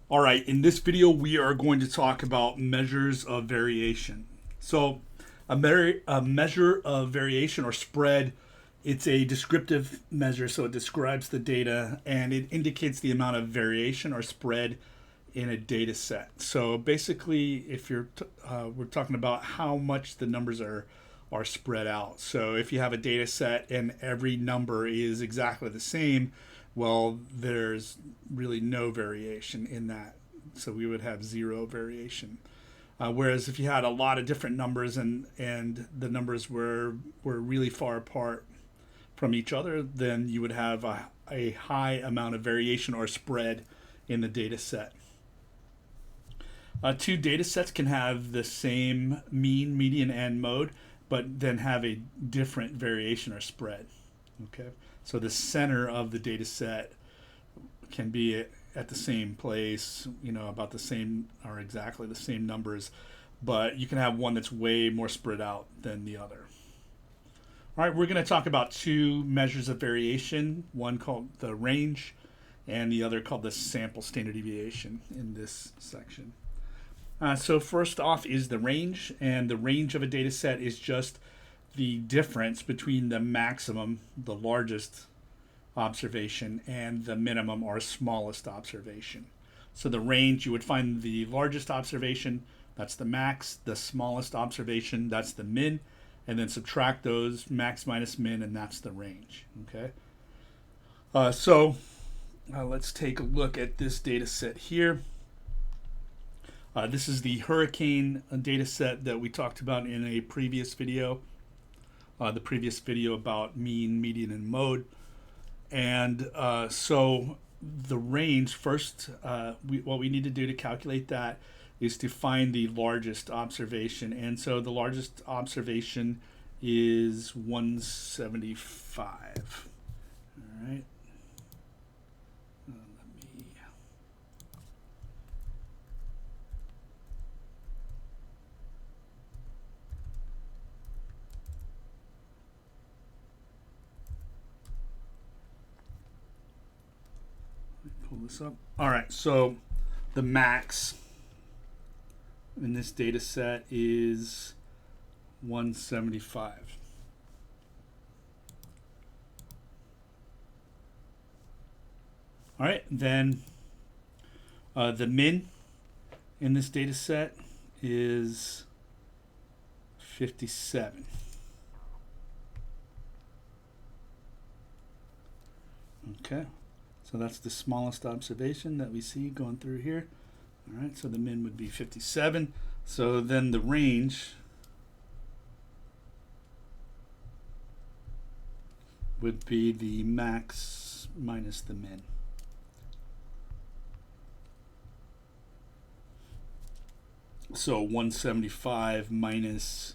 All right, in this video, we are going to talk about measures of variation. So, a measure of variation or spread, it's a descriptive measure, so it describes the data and it indicates the amount of variation or spread in a data set. So basically, if we're talking about how much the numbers are spread out. So if you have a data set and every number is exactly the same, well, there's really no variation in that. So we would have zero variation. Whereas if you had a lot of different numbers and the numbers were really far apart from each other, then you would have a high amount of variation or spread in the data set. Two data sets can have the same mean, median, and mode, but then have a different variation or spread. Okay, so the center of the data set can be at the same place, about the same or exactly the same numbers, but you can have one that's way more spread out than the other. All right, we're going to talk about two measures of variation, one called the range and the other called the sample standard deviation in this section. So first off is the range, and the range of a data set is just the difference between the maximum, the largest observation, and the minimum or smallest observation. So the range, you would find the largest observation, that's the max, the smallest observation, that's the min, and then subtract those, max minus min, and that's the range. Okay. Let's take a look at this data set here. This is the hurricane data set that we talked about in a previous video, the previous video about mean, median, and mode. And so the range, first, what we need to do to calculate that is to find the largest observation. And so the largest observation is 175. All right. Pull this up. All right, so the max in this data set is 175. All right, then the min in this data set is 57. Okay. So that's the smallest observation that we see going through here. All right, so the min would be 57. So then the range would be the max minus the min. So 175 minus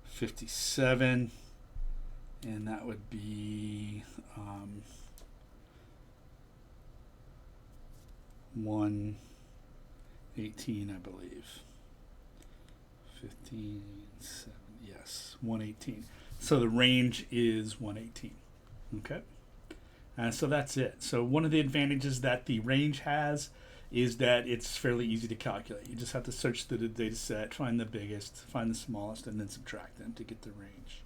57, and that would be 118, I believe. 15, 7, yes, 118. So the range is 118. Okay. So that's it. So one of the advantages that the range has is that it's fairly easy to calculate. You just have to search through the data set, find the biggest, find the smallest, and then subtract them to get the range.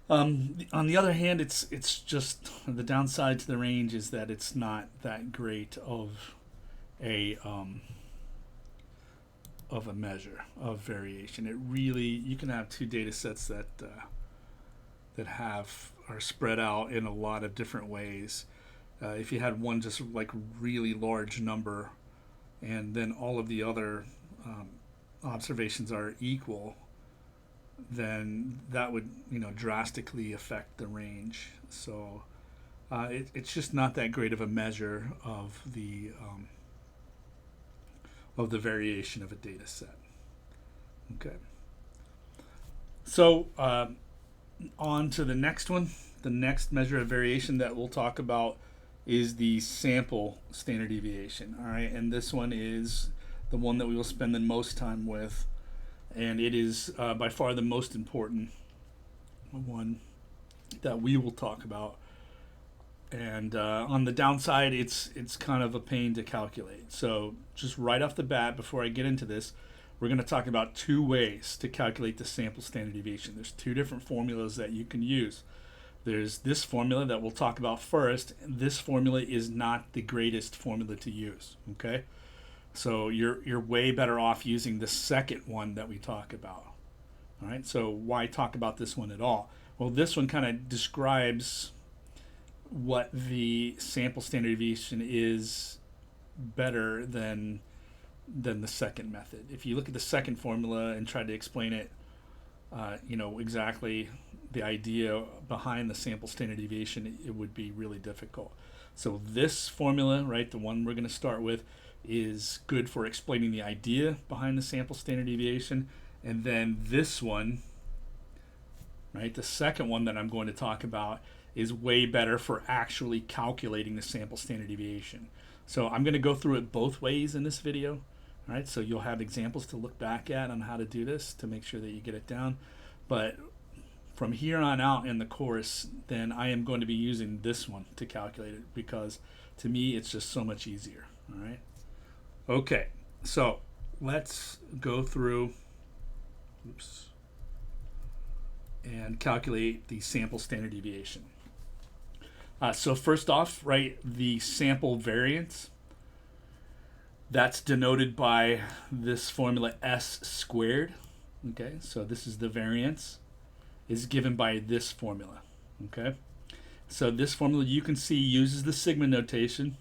On the other hand, it's just the downside to the range is that it's not that great of a measure of variation. It really, you can have two data sets that are spread out in a lot of different ways. If you had one just like really large number, and then all of the other observations are equal, then that would drastically affect the range. So it's just not that great of a measure of the variation of a data set. Okay. So on to the next one. The next measure of variation that we'll talk about is the sample standard deviation. All right, and this one is the one that we will spend the most time with, and it is by far the most important one that we will talk about. And on the downside, it's kind of a pain to calculate. So just right off the bat, before I get into this, we're going to talk about two ways to calculate the sample standard deviation. There's two different formulas that you can use. There's this formula that we'll talk about first. This formula is not the greatest formula to use, okay? So you're way better off using the second one that we talk about. All right, so why talk about this one at all? Well, this one kind of describes what the sample standard deviation is better than the second method. If you look at the second formula and try to explain it, exactly the idea behind the sample standard deviation, it would be really difficult. So this formula, right, the one we're going to start with, is good for explaining the idea behind the sample standard deviation. And then this one, right, the second one that I'm going to talk about, is way better for actually calculating the sample standard deviation. So I'm going to go through it both ways in this video. All right, so you'll have examples to look back at on how to do this to make sure that you get it down. But from here on out in the course, then I am going to be using this one to calculate it because to me it's just so much easier. All right. Okay, so let's go through and calculate the sample standard deviation. So first off, right, the sample variance, that's denoted by this formula S squared. Okay, so this is the variance, is given by this formula. Okay, so this formula you can see uses the sigma notation.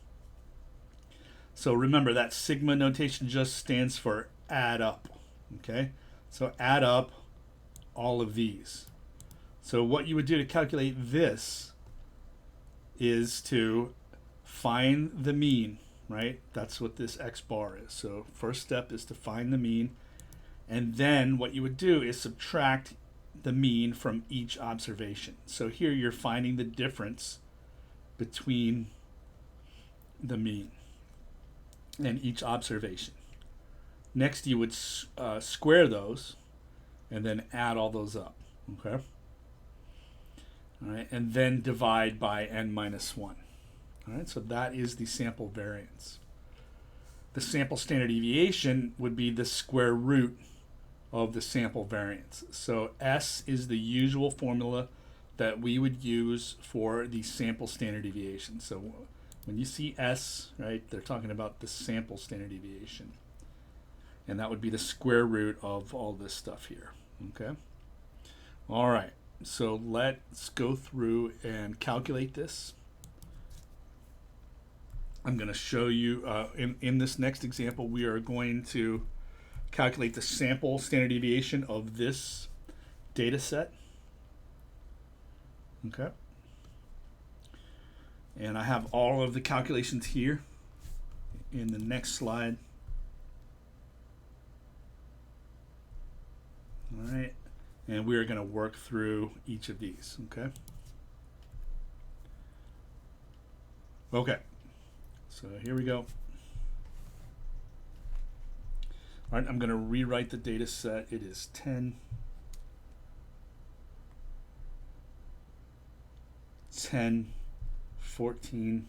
So remember that sigma notation just stands for add up. Okay, so add up all of these. So what you would do to calculate this is to find the mean, right? That's what this x bar is. So first step is to find the mean, and then what you would do is subtract the mean from each observation. So here you're finding the difference between the mean and each observation. Next you would square those and then add all those up, okay? All right, and then divide by n minus 1. All right, so that is the sample variance. The sample standard deviation would be the square root of the sample variance. So S is the usual formula that we would use for the sample standard deviation. So when you see S, right, they're talking about the sample standard deviation. And that would be the square root of all this stuff here, okay? All right. So let's go through and calculate this. I'm going to show you in this next example, we are going to calculate the sample standard deviation of this data set. Okay. And I have all of the calculations here in the next slide. All right. And we are going to work through each of these, okay? Okay, so here we go. All right, I'm going to rewrite the data set. It is 10, 10, 14,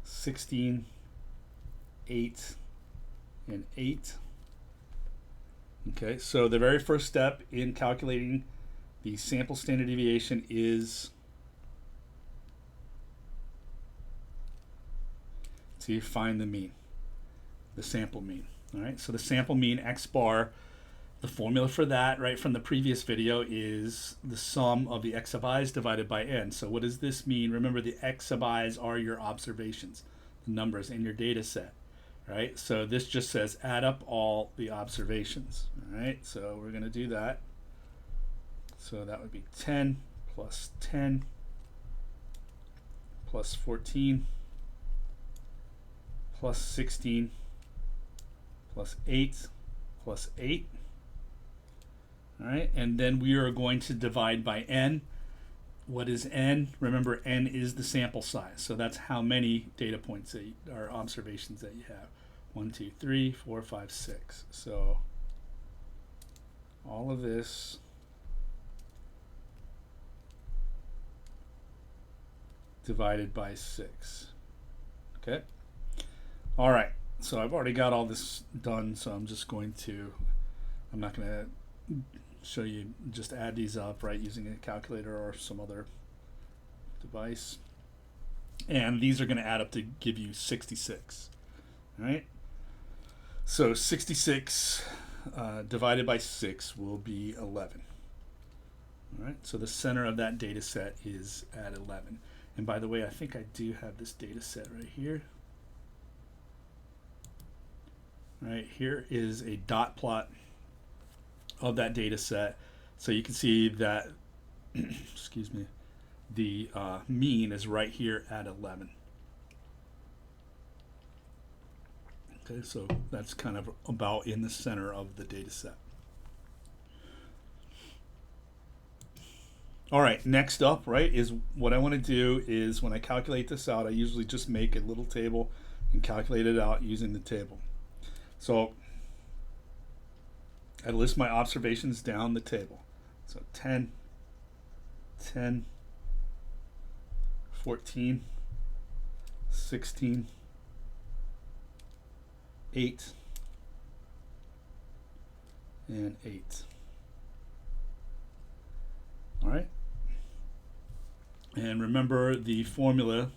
16, 8, and 8. Okay, so the very first step in calculating the sample standard deviation is to find the mean, the sample mean. All right, so the sample mean x bar, the formula for that, right, from the previous video is the sum of the x sub i's divided by n. So what does this mean? Remember, the x sub i's are your observations, the numbers in your data set. Right, so this just says add up all the observations. All right, so we're going to do that. So that would be 10 plus 10 plus 14 plus 16 plus 8 plus 8. All right, and then we are going to divide by n. What is n? Remember, n is the sample size. So that's how many data points or observations that you have. 1, 2, 3, 4, 5, 6. So all of this divided by 6. Okay. All right. So I've already got all this done, so I'm not going to show you, just add these up, right, using a calculator or some other device. And these are going to add up to give you 66. All right. So 66 divided by 6 will be 11. All right. So the center of that data set is at 11. And by the way, I think I do have this data set right here. Right here is a dot plot of that data set. So you can see that, excuse me, the mean is right here at 11. Okay, so that's kind of about in the center of the data set. All right, next up, right, is what I want to do is when I calculate this out, I usually just make a little table and calculate it out using the table. So I list my observations down the table. So 10, 10, 14, 16, 8, and 8. All right. And remember the formula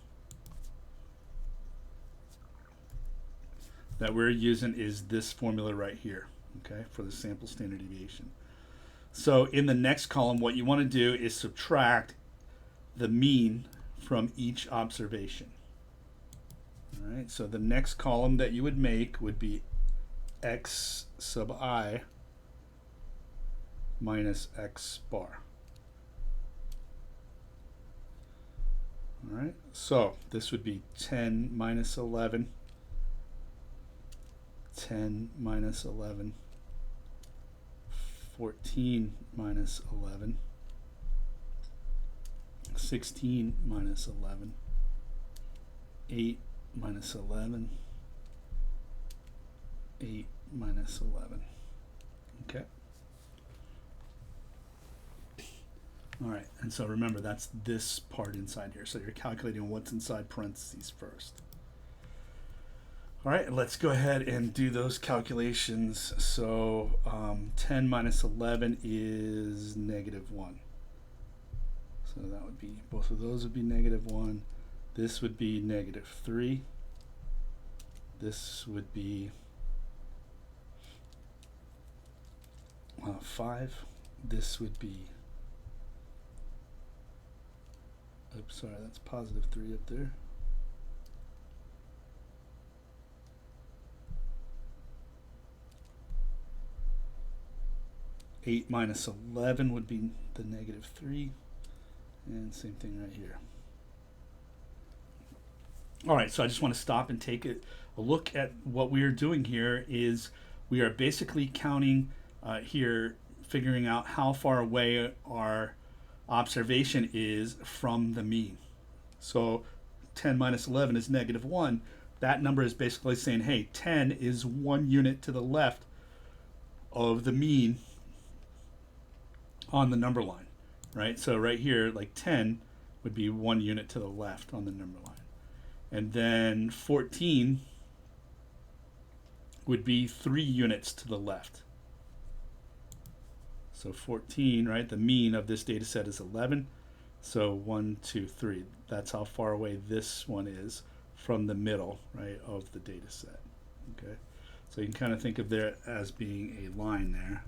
that we're using is this formula right here, okay, for the sample standard deviation. So in the next column, what you want to do is subtract the mean from each observation. All right, so the next column that you would make would be x sub I minus x bar. All right, so this would be 10 minus 11, 10 minus 11, 14 minus 11, 16 minus 11, 8 minus 11, 8 minus 11. Okay. All right, and so remember that's this part inside here. So you're calculating what's inside parentheses first. All right, let's go ahead and do those calculations. So 10 minus 11 is negative 1. So that would be, both of those would be negative 1. This would be negative 3. This would be 5. This would be, oops, sorry, that's positive 3 up there. Eight minus 11 would be the negative 3, and same thing right here. All right, so I just want to stop and take a look at what we are doing here. Is we are basically counting here, figuring out how far away our observation is from the mean. So 10 minus 11 is negative 1. That number is basically saying, hey, 10 is 1 unit to the left of the mean on the number line, right? So right here, like 10 would be 1 unit to the left on the number line. And then 14 would be 3 units to the left. So 14, right, the mean of this data set is 11. So 1, 2, 3. That's how far away this one is from the middle, right, of the data set. Okay, so you can kind of think of there as being a line there,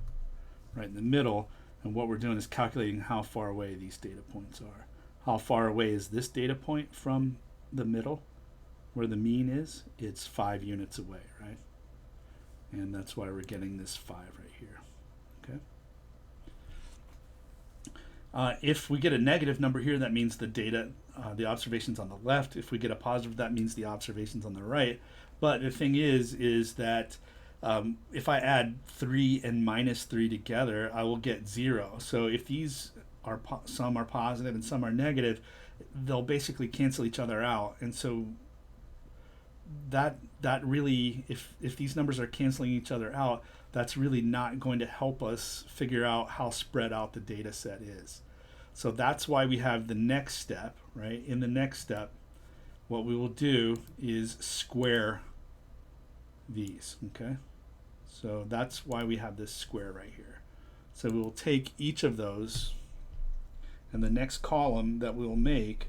right in the middle. And what we're doing is calculating how far away these data points are. How far away is this data point from the middle, where the mean is? It's 5 units away, right? And that's why we're getting this 5 right here. Okay. If we get a negative number here, that means the data, the observations on the left. If we get a positive, that means the observations on the right. But the thing is that if I add 3 and minus 3 together, I will get 0. So if these are some are positive and some are negative, they'll basically cancel each other out. And so that really, if these numbers are canceling each other out, that's really not going to help us figure out how spread out the data set is. So that's why we have the next step, right? In the next step, what we will do is square these, okay? So that's why we have this square right here. So we will take each of those, and the next column that we'll make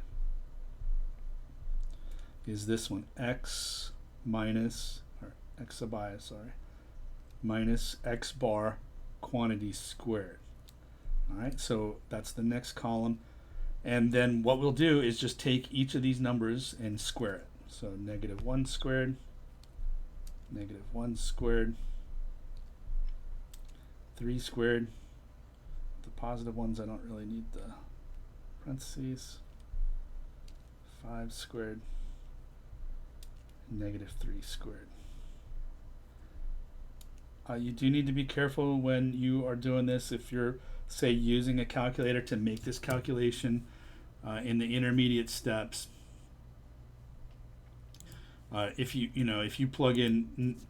is this one, x minus, or x sub I, sorry, minus x bar quantity squared. All right, so that's the next column. And then what we'll do is just take each of these numbers and square it. So negative 1 squared, negative 1 squared, 3 squared. The positive ones, I don't really need the parentheses. 5 squared, negative 3 squared. You do need to be careful when you are doing this. If you're, say, using a calculator to make this calculation in the intermediate steps, if you plug in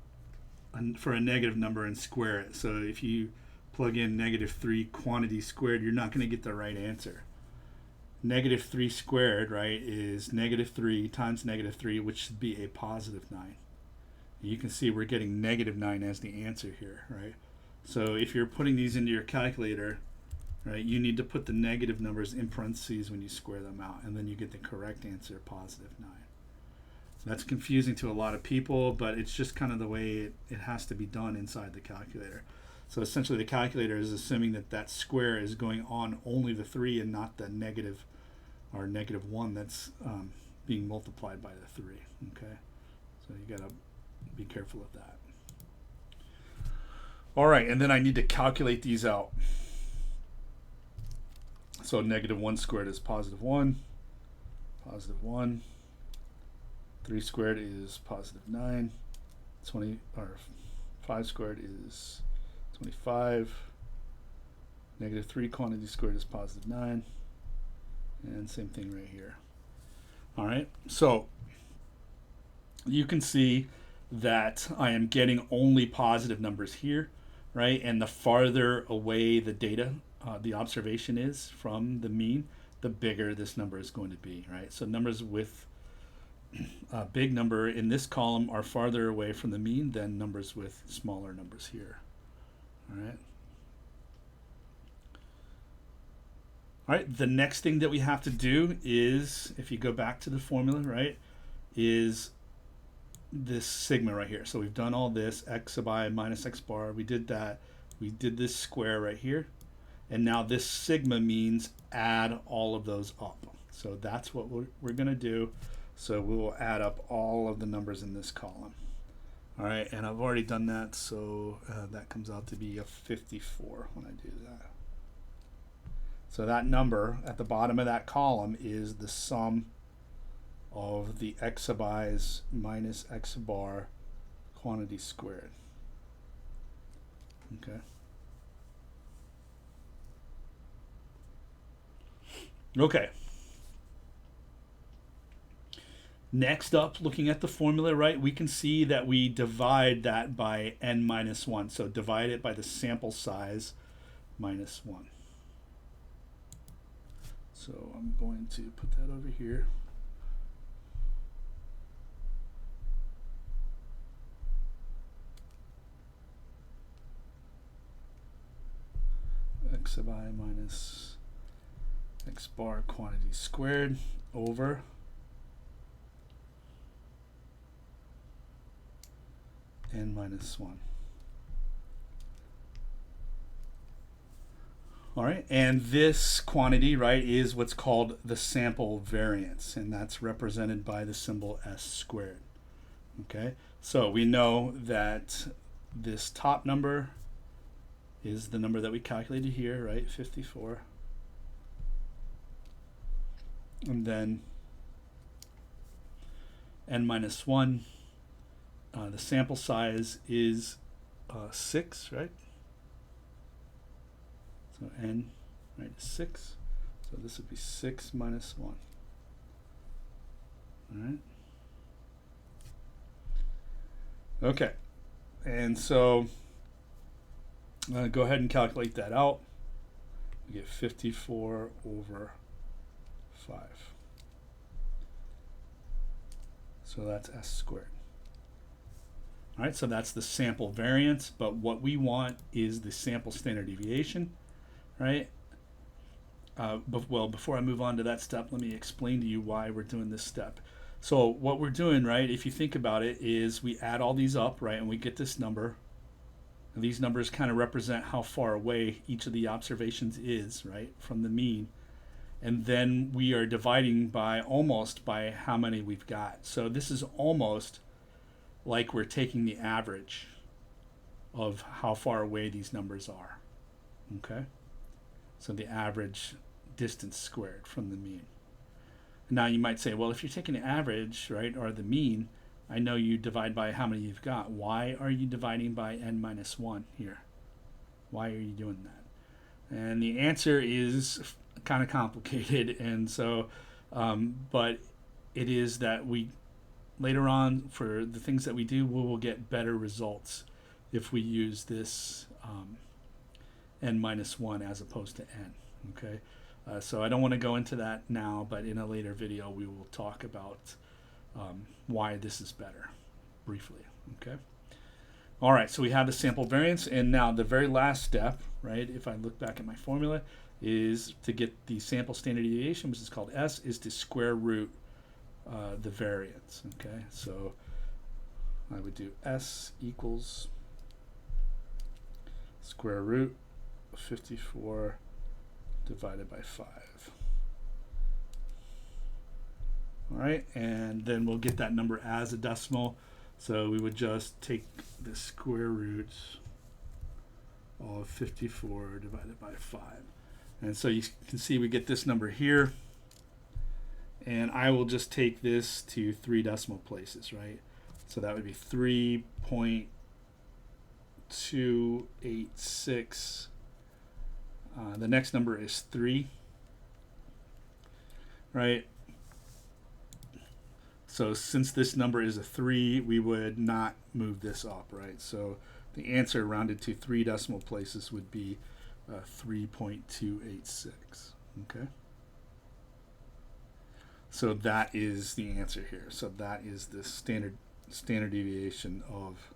for a negative number and square it, so if you plug in negative 3 quantity squared, you're not going to get the right answer. Negative 3 squared, right, is negative 3 times negative 3, which should be a positive 9. You can see we're getting negative 9 as the answer here, right? So if you're putting these into your calculator, right, you need to put the negative numbers in parentheses when you square them out, and then you get the correct answer, positive 9. That's confusing to a lot of people, but it's just kind of the way it has to be done inside the calculator. So essentially the calculator is assuming that that square is going on only the 3 and not the negative or negative 1 that's being multiplied by the 3, okay? So you got to be careful of that. All right, and then I need to calculate these out. So negative 1 squared is positive 1, positive 1. 3 squared is positive 9. 5 squared is 25. Negative 3 quantity squared is positive 9. And same thing right here. All right, so you can see that I am getting only positive numbers here, right? And the farther away the data, the observation is from the mean, the bigger this number is going to be, right? So numbers with a big number in this column are farther away from the mean than numbers with smaller numbers here. All right. All right, the next thing that we have to do is, if you go back to the formula, right, is this sigma right here. So we've done all this, x sub I minus x bar, we did that. We did this square right here. And now this sigma means add all of those up. So that's what we're going to do. So we will add up all of the numbers in this column. All right, and I've already done that, so that comes out to be a 54 when I do that. So that number at the bottom of that column is the sum of the x sub i's minus x bar quantity squared. Okay. Okay. Next up, looking at the formula, right, we can see that we divide that by n minus 1. So divide it by the sample size minus 1. So I'm going to put that over here. X sub I minus x bar quantity squared over n minus 1. All right, and this quantity, right, is what's called the sample variance, and that's represented by the symbol s squared. Okay, so we know that this top number is the number that we calculated here, right, 54. And then n minus 1, the sample size is 6, right? So n, right, is 6. So this would be 6 minus 1. All right. Okay. And so go ahead and calculate that out. we get 54 over 5. So that's S squared. All right, so that's the sample variance, but what we want is the sample standard deviation, right? Well, before I move on to that step, let me explain to you why we're doing this step. So what we're doing, right, if you think about it, is we add all these up, right, and we get this number. And these numbers kind of represent how far away each of the observations is, right, from the mean. And then we are dividing by almost by how many we've got. So this is almost like we're taking the average of how far away these numbers are. Okay? So the average distance squared from the mean. Now you might say, well, if you're taking the average, right, or the mean, I know you divide by how many you've got. Why are you dividing by n minus 1 here? Why are you doing that? And the answer is kind of complicated, and so, but it is that we, later on, for the things that we do, we will get better results if we use this n minus 1 as opposed to n, okay? So I don't want to go into that now, but in a later video we will talk about why this is better, briefly, okay? All right, so we have the sample variance, and now the very last step, right, if I look back at my formula, is to get the sample standard deviation, which is called S, is to square root the variance, okay? So I would do S equals square root 54 divided by 5. All right, and then we'll get that number as a decimal. So we would just take the square root of 54 divided by 5. And so you can see we get this number here. And I will just take this to 3 decimal places, right? So that would be 3.286. The next number is 3, right? So since this number is a 3, we would not move this up, right? So the answer rounded to 3 decimal places would be 3.286, okay? So that is the answer here. So that is the standard deviation of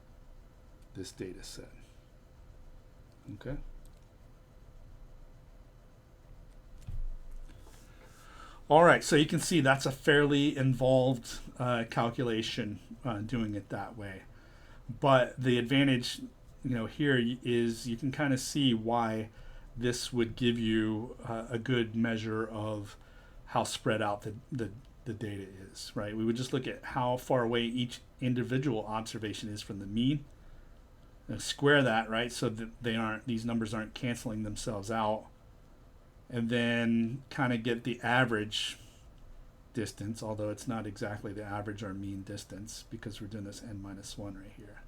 this data set, okay? All right, so you can see that's a fairly involved calculation doing it that way. But the advantage, here is you can kind of see why this would give you a good measure of how spread out the data is, right? We would just look at how far away each individual observation is from the mean, and square that, right, so that these numbers aren't canceling themselves out, and then kind of get the average distance, although it's not exactly the average or mean distance because we're doing this n minus 1 right here.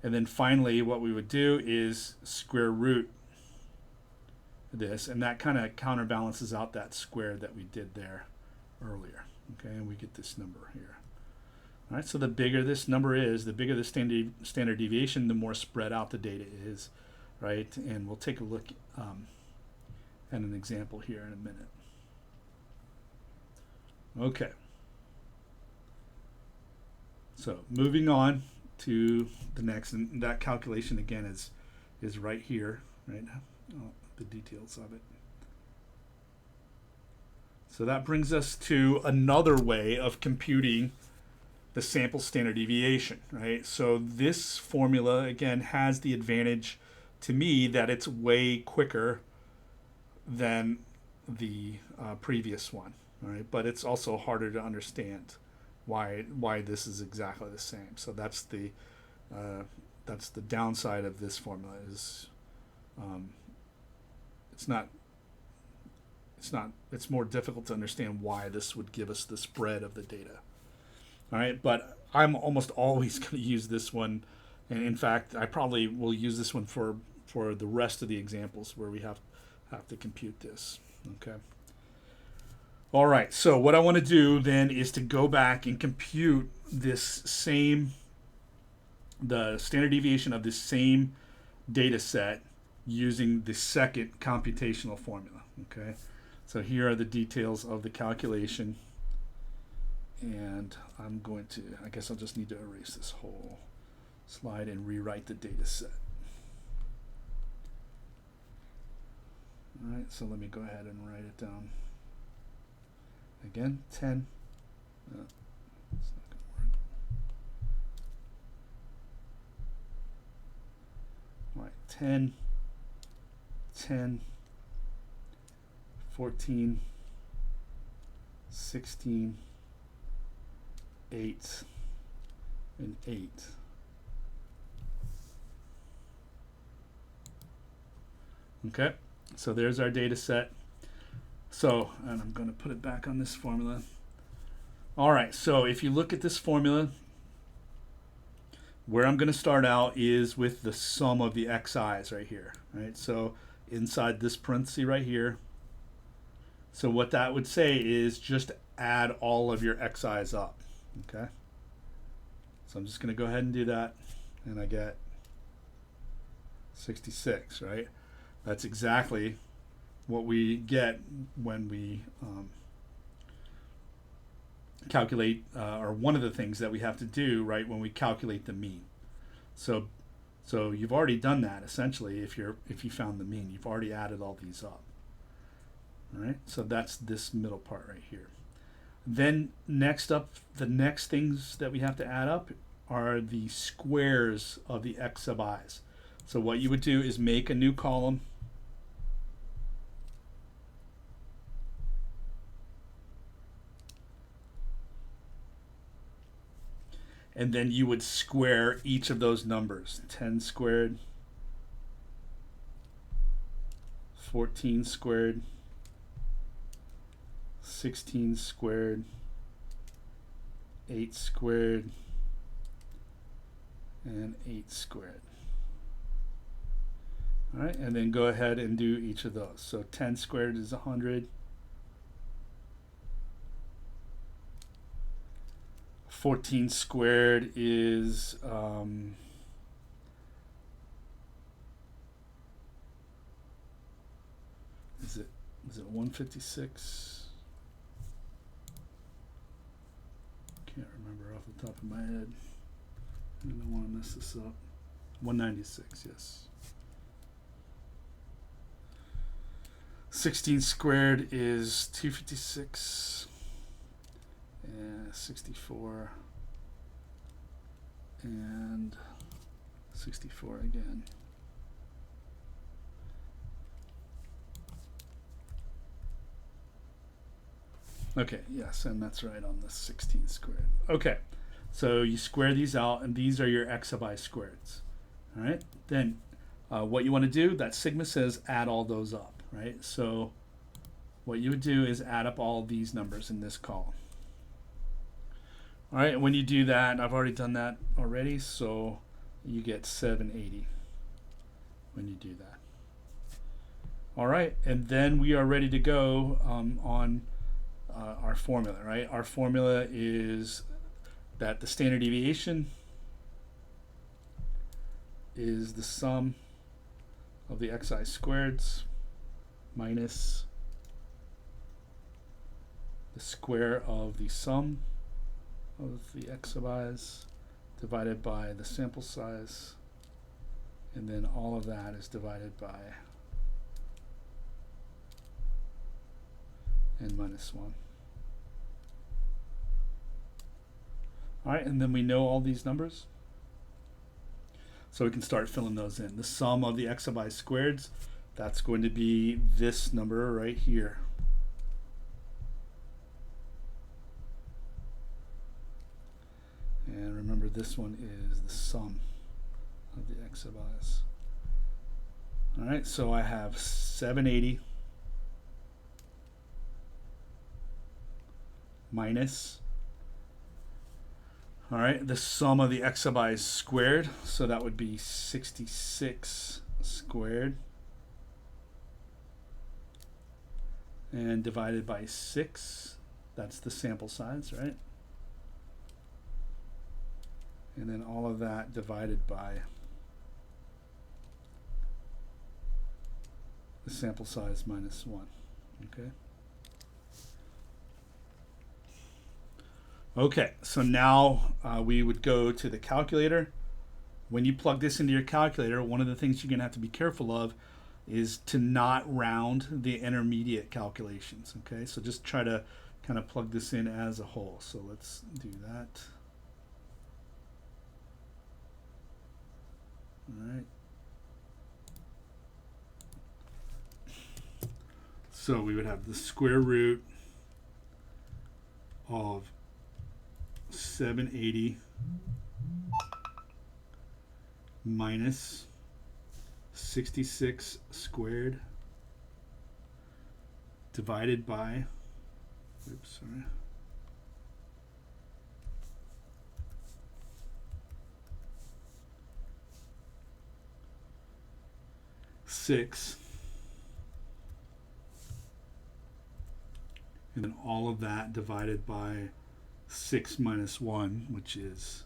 And then finally what we would do is square root this, and that kind of counterbalances out that square that we did there earlier, okay? And we get this number here. All right, so the bigger this number is, the bigger the standard deviation, the more spread out the data is, right? And we'll take a look at an example here in a minute. Okay. So moving on to the next, and that calculation again is right here, right? The details of it. So that brings us to another way of computing the sample standard deviation, right? So this formula again has the advantage to me that it's way quicker than the previous one, all right? But it's also harder to understand why this is exactly the same. So that's the downside of this formula is it's more difficult to understand why this would give us the spread of the data. All right, but I'm almost always going to use this one, and in fact I probably will use this one for the rest of the examples where we have to compute this. Okay. All right, so what I want to do then is to go back and compute the standard deviation of this same data set using the second computational formula. Okay, so here are the details of the calculation, and I'm going to, I guess I'll just need to erase this whole slide and rewrite the data set. All right, so let me go ahead and write it down again. 10. It's not going to work. All right, 10, 10, 14, 16, 8, and 8. Okay, so there's our data set. So, and I'm going to put it back on this formula. All right, so if you look at this formula, where I'm going to start out is with the sum of the xi's right here. Right, so inside this parenthesis right here. So what that would say is just add all of your xi's up. Okay, so I'm just going to go ahead and do that, and I get 66, right? That's exactly what we get when we calculate, or one of the things that we have to do, right, when we calculate the mean. So you've already done that essentially. If you found the mean, you've already added all these up. All right, so that's this middle part right here. Then next up, the next things that we have to add up are the squares of the x sub i's. So what you would do is make a new column. And then you would square each of those numbers. 10 squared, 14 squared, 16 squared, 8 squared, and 8 squared. All right, and then go ahead and do each of those. So 10 squared is 100. 14 squared is is it 156? Can't remember off the top of my head. I don't want to mess this up. 196, yes. 16 squared is 256. 64 and 64 again. Okay, yes, and that's right on the 16 squared. Okay, so you square these out, and these are your x sub I squareds. All right, then what you want to do, that sigma says add all those up, right? So what you would do is add up all these numbers in this column. All right, and when you do that, I've already done that already, so you get 780 when you do that. All right, and then we are ready to go on our formula, right? Our formula is that the standard deviation is the sum of the xi squareds minus the square of the sum of the x sub i's divided by the sample size, and then all of that is divided by n minus 1. All right, and then we know all these numbers, so we can start filling those in. The sum of the x sub I squareds, that's going to be this number right here. And remember, this one is the sum of the x sub i's. All right, so I have 780 minus, all right, the sum of the x sub i's squared, so that would be 66 squared, and divided by 6, that's the sample size, right? And then all of that divided by the sample size minus 1. Okay. Okay, so now we would go to the calculator. When you plug this into your calculator, one of the things you're going to have to be careful of is to not round the intermediate calculations. Okay, so just try to kind of plug this in as a whole. So let's do that. All right. So we would have the square root of 780 minus 66 squared divided by, oops, sorry, six, and then all of that divided by 6 minus 1, which is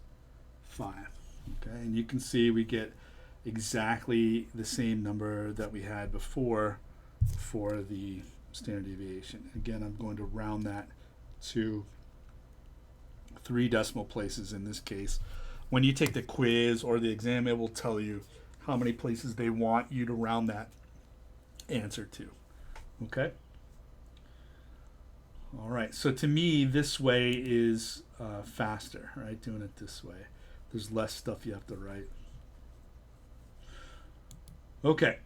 5. Okay, and you can see we get exactly the same number that we had before for the standard deviation. Again, I'm going to round that to 3 decimal places in this case. When you take the quiz or the exam, it will tell you how many places they want you to round that answer to. Okay? All right, so to me, this way is faster, right? Doing it this way. There's less stuff you have to write. Okay,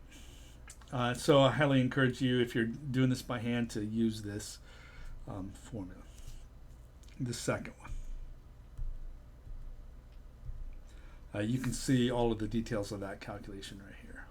so I highly encourage you, if you're doing this by hand, to use this formula. The second one. You can see all of the details of that calculation right here.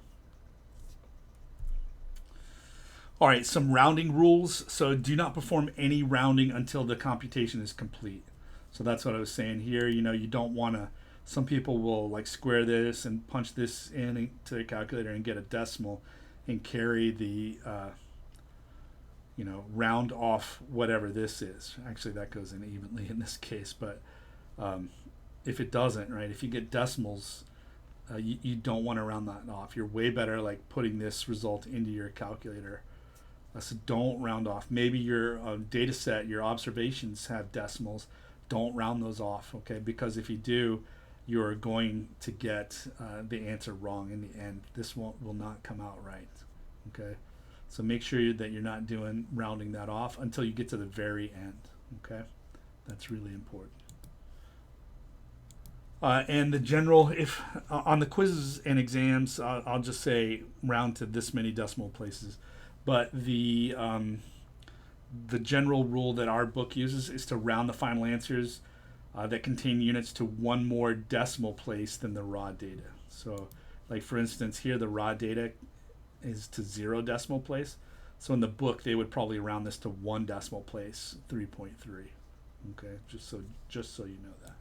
All right, some rounding rules. So do not perform any rounding until the computation is complete. So that's what I was saying here. You know, you don't want to, some people will like square this and punch this into the calculator and get a decimal and carry the, round off whatever this is. Actually, that goes in evenly in this case, but if it doesn't, right, if you get decimals, you don't want to round that off. You're way better like putting this result into your calculator. So don't round off. Maybe your data set, your observations have decimals. Don't round those off, okay? Because if you do, you're going to get the answer wrong in the end. This will not come out right, okay? So make sure that you're not doing rounding that off until you get to the very end, okay? That's really important. And the general, if on the quizzes and exams, I'll just say round to this many decimal places. But the general rule that our book uses is to round the final answers that contain units to one more decimal place than the raw data. So, like for instance, here the raw data is to 0 decimal place. So in the book, they would probably round this to 1 decimal place, 3.3. Okay, just so you know that.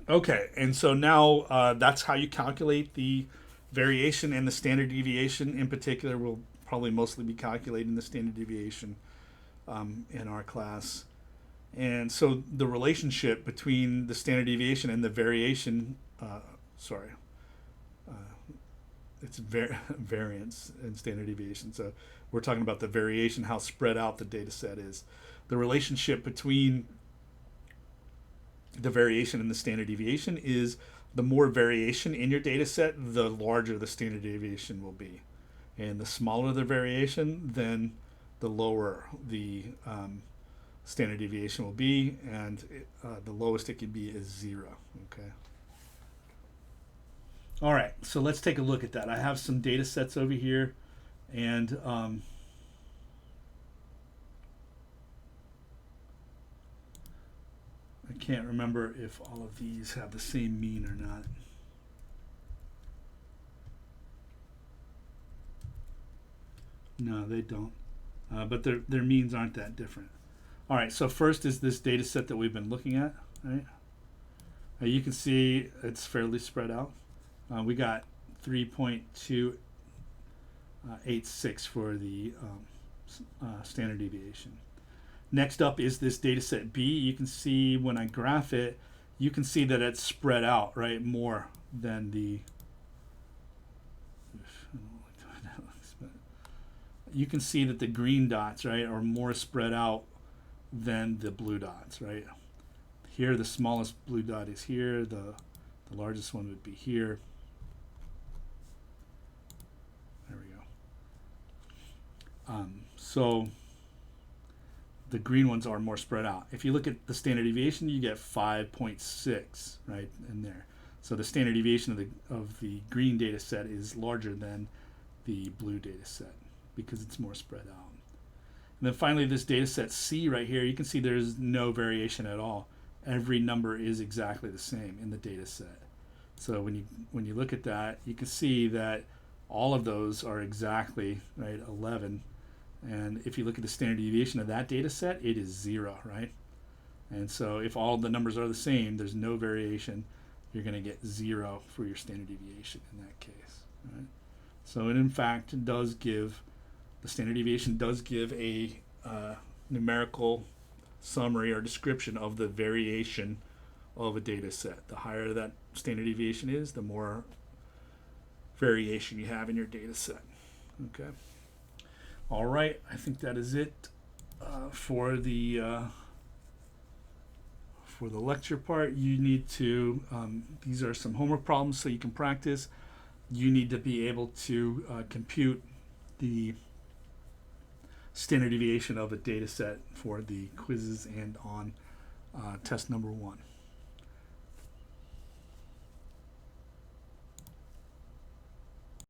Okay, and so now that's how you calculate the variation, and the standard deviation in particular will probably mostly be calculating the standard deviation in our class. And so the relationship between the standard deviation and the variation, it's variance and standard deviation. So we're talking about the variation, how spread out the data set is. The relationship between the variation and the standard deviation is the more variation in your data set, the larger the standard deviation will be. And the smaller the variation, then the lower the standard deviation will be, and the lowest it can be is 0. Okay. All right, so let's take a look at that. I have some data sets over here, and I can't remember if all of these have the same mean or not. No, they don't. But their means aren't that different. All right, so first is this data set that we've been looking at. Right? You can see it's fairly spread out. We got 3.286 for the standard deviation. Next up is this data set B. You can see when I graph it, you can see that it's spread out, right, more than the you can see that the green dots, right, are more spread out than the blue dots, right? Here, the smallest blue dot is here. The largest one would be here. There we go. So the green ones are more spread out. If you look at the standard deviation, you get 5.6 right in there. So the standard deviation of the green data set is larger than the blue data set because it's more spread out. And then finally, this data set C right here, you can see there's no variation at all. Every number is exactly the same in the data set. So when you look at that, you can see that all of those are exactly right 11. And if you look at the standard deviation of that data set, it is 0, right? And so if all the numbers are the same, there's no variation, you're going to get 0 for your standard deviation in that case, right? So it in fact does give, the standard deviation does give a numerical summary or description of the variation of a data set. The higher that standard deviation is, the more variation you have in your data set. Okay. All right, I think that is it for the lecture part. You need to, these are some homework problems so you can practice. You need to be able to compute the standard deviation of a data set for the quizzes and on test number 1.